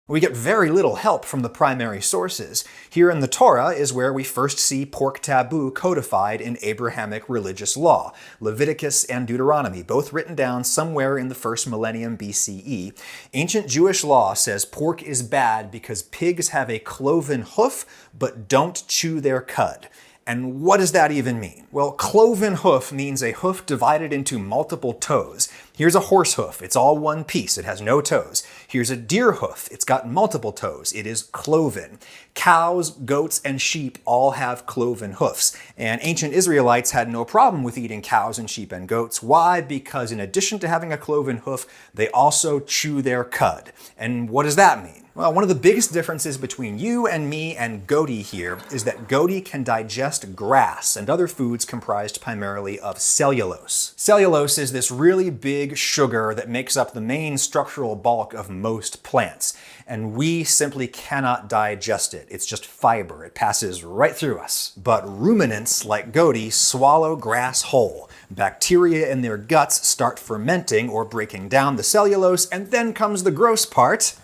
We get very little help from the primary sources. Here in the Torah is where we first see pork taboo codified in Abrahamic religious law. Leviticus and Deuteronomy, both written down somewhere in the first millennium BCE. Ancient Jewish law says pork is bad because pigs have a cloven hoof but don't chew their cud. And what does that even mean? Well, cloven hoof means a hoof divided into multiple toes. Here's a horse hoof. It's all one piece. It has no toes. Here's a deer hoof. It's got multiple toes. It is cloven. Cows, goats, and sheep all have cloven hoofs. And ancient Israelites had no problem with eating cows and sheep and goats. Why? Because in addition to having a cloven hoof, they also chew their cud. And what does that mean? Well, one of the biggest differences between you and me and goaty here is that goaty can digest grass and other foods comprised primarily of cellulose. Cellulose is this really big sugar that makes up the main structural bulk of most plants, and we simply cannot digest it. It's just fiber. It passes right through us. But ruminants like goaty swallow grass whole. Bacteria in their guts start fermenting or breaking down the cellulose, and then comes the gross part.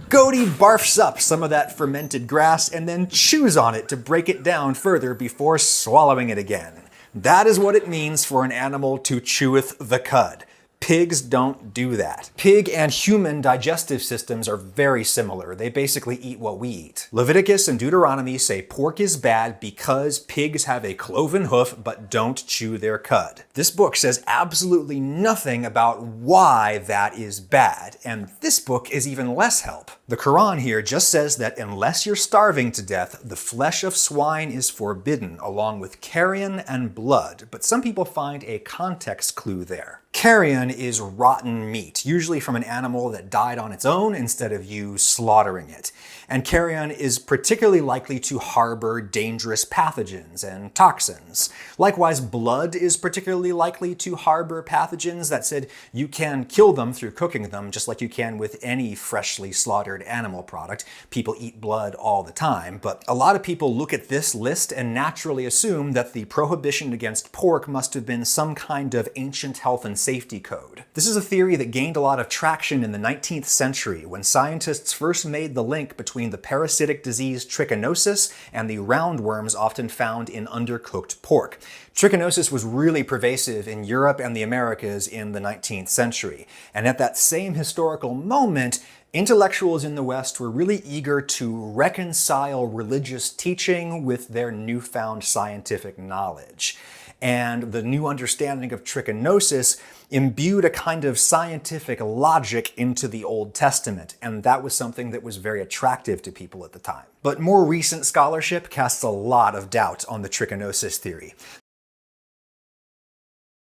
Goaty barfs up some of that fermented grass and then chews on it to break it down further before swallowing it again. That is what it means for an animal to cheweth the cud. Pigs don't do that. Pig and human digestive systems are very similar. They basically eat what we eat. Leviticus and Deuteronomy say pork is bad because pigs have a cloven hoof but don't chew their cud. This book says absolutely nothing about why that is bad, and this book is even less help. The Quran here just says that unless you're starving to death, the flesh of swine is forbidden, along with carrion and blood, but some people find a context clue there. Carrion is rotten meat, usually from an animal that died on its own instead of you slaughtering it. And carrion is particularly likely to harbor dangerous pathogens and toxins. Likewise, blood is particularly likely to harbor pathogens. That said, you can kill them through cooking them, just like you can with any freshly slaughtered animal product. People eat blood all the time, but a lot of people look at this list and naturally assume that the prohibition against pork must have been some kind of ancient health and safety code. This is a theory that gained a lot of traction in the 19th century when scientists first made the link between the parasitic disease trichinosis and the roundworms often found in undercooked pork. Trichinosis was really pervasive in Europe and the Americas in the 19th century. And at that same historical moment, intellectuals in the West were really eager to reconcile religious teaching with their newfound scientific knowledge. And the new understanding of trichinosis imbued a kind of scientific logic into the Old Testament, and that was something that was very attractive to people at the time. But more recent scholarship casts a lot of doubt on the trichinosis theory.